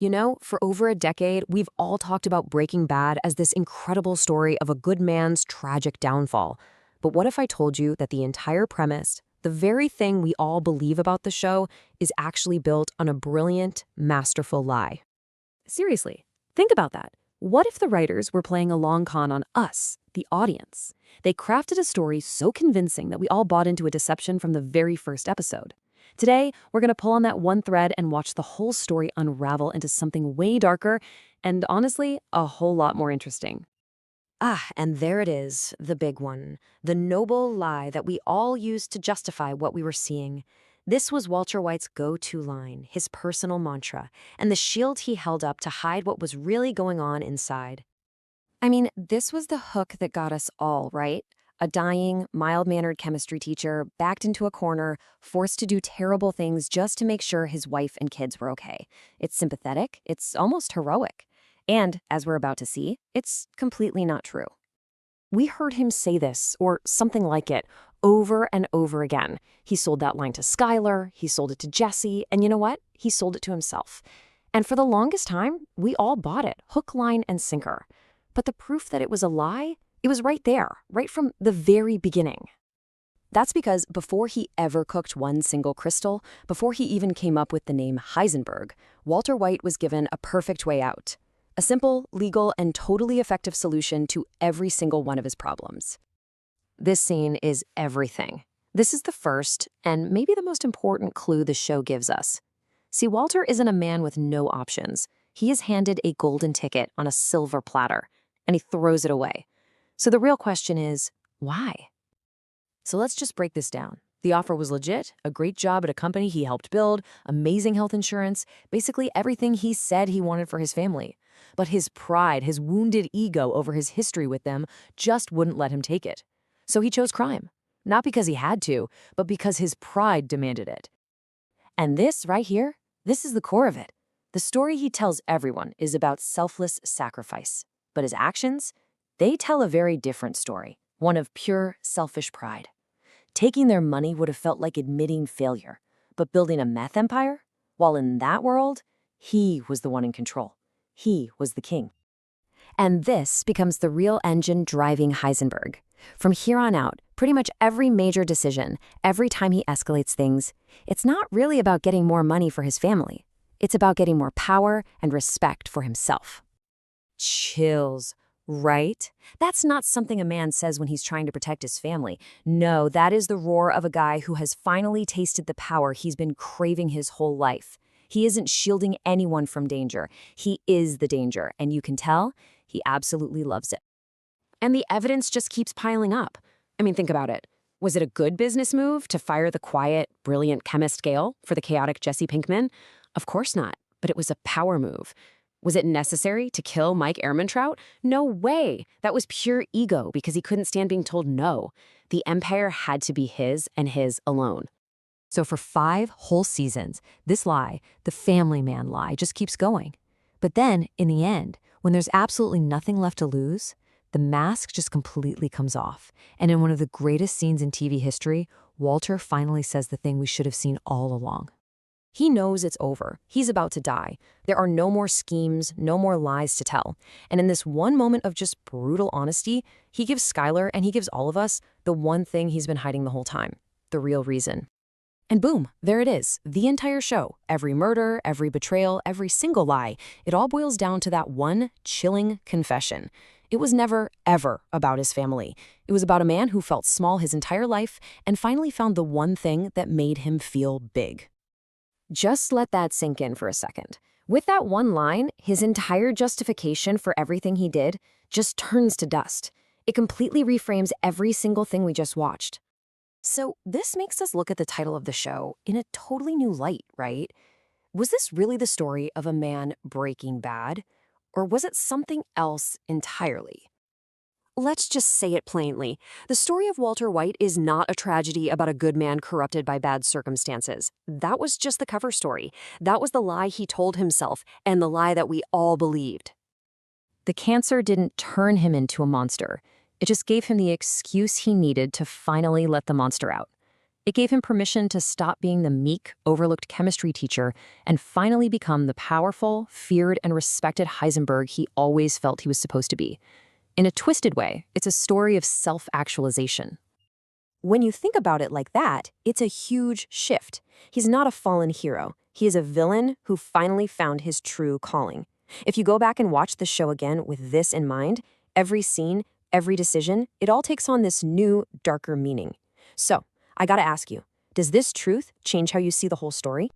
You know, for over a decade, we've all talked about Breaking Bad as this incredible story of a good man's tragic downfall. But what if I told you that the entire premise, the very thing we all believe about the show, is actually built on a brilliant, masterful lie? Seriously, think about that. What if the writers were playing a long con on us, the audience? They crafted a story so convincing that we all bought into a deception from the very first episode. Today, we're going to pull on that one thread and watch the whole story unravel into something way darker and, honestly, a whole lot more interesting. And there it is, the big one. The noble lie that we all used to justify what we were seeing. This was Walter White's go-to line, his personal mantra, and the shield he held up to hide what was really going on inside. I mean, this was the hook that got us all, right? A dying, mild-mannered chemistry teacher backed into a corner, forced to do terrible things just to make sure his wife and kids were okay. It's sympathetic, it's almost heroic. And, as we're about to see, it's completely not true. We heard him say this, or something like it, over and over again. He sold that line to Skylar, he sold it to Jesse, and you know what? He sold it to himself. And for the longest time, we all bought it, hook, line, and sinker. But the proof that it was a lie, it was right there, right from the very beginning. That's because before he ever cooked one single crystal, before he even came up with the name Heisenberg, Walter White was given a perfect way out. A simple, legal, and totally effective solution to every single one of his problems. This scene is everything. This is the first, and maybe the most important clue the show gives us. See, Walter isn't a man with no options. He is handed a golden ticket on a silver platter, and he throws it away. So the real question is, why? So let's just break this down. The offer was legit, a great job at a company he helped build, amazing health insurance, basically everything he said he wanted for his family. But his pride, his wounded ego over his history with them, just wouldn't let him take it. So he chose crime. Not because he had to, but because his pride demanded it. And this right here, this is the core of it. The story he tells everyone is about selfless sacrifice. But his actions? They tell a very different story, one of pure, selfish pride. Taking their money would have felt like admitting failure, but building a meth empire? While in that world, he was the one in control. He was the king. And this becomes the real engine driving Heisenberg. From here on out, pretty much every major decision, every time he escalates things, it's not really about getting more money for his family. It's about getting more power and respect for himself. Chills. Right? That's not something a man says when he's trying to protect his family. No, that is the roar of a guy who has finally tasted the power he's been craving his whole life. He isn't shielding anyone from danger. He is the danger, and you can tell he absolutely loves it. And the evidence just keeps piling up. I mean, think about it. Was it a good business move to fire the quiet, brilliant chemist Gale for the chaotic Jesse Pinkman? Of course not, but it was a power move. Was it necessary to kill Mike Ehrmantraut? No way. That was pure ego because he couldn't stand being told no. The empire had to be his and his alone. So for 5 whole seasons, this lie, the family man lie, just keeps going. But then, in the end, when there's absolutely nothing left to lose, the mask just completely comes off. And in one of the greatest scenes in TV history, Walter finally says the thing we should have seen all along. He knows it's over. He's about to die. There are no more schemes, no more lies to tell. And in this one moment of just brutal honesty, he gives Skylar and he gives all of us the one thing he's been hiding the whole time, the real reason. And boom, there it is, the entire show. Every murder, every betrayal, every single lie, it all boils down to that one chilling confession. It was never, ever about his family. It was about a man who felt small his entire life and finally found the one thing that made him feel big. Just let that sink in for a second. With that one line, his entire justification for everything he did just turns to dust. It completely reframes every single thing we just watched. So this makes us look at the title of the show in a totally new light, right? Was this really the story of a man breaking bad? Or was it something else entirely? Let's just say it plainly. The story of Walter White is not a tragedy about a good man corrupted by bad circumstances. That was just the cover story. That was the lie he told himself, and the lie that we all believed. The cancer didn't turn him into a monster. It just gave him the excuse he needed to finally let the monster out. It gave him permission to stop being the meek, overlooked chemistry teacher and finally become the powerful, feared, and respected Heisenberg he always felt he was supposed to be. In a twisted way, it's a story of self-actualization. When you think about it like that, it's a huge shift. He's not a fallen hero. He is a villain who finally found his true calling. If you go back and watch the show again with this in mind, every scene, every decision, it all takes on this new, darker meaning. So, I gotta ask you, does this truth change how you see the whole story?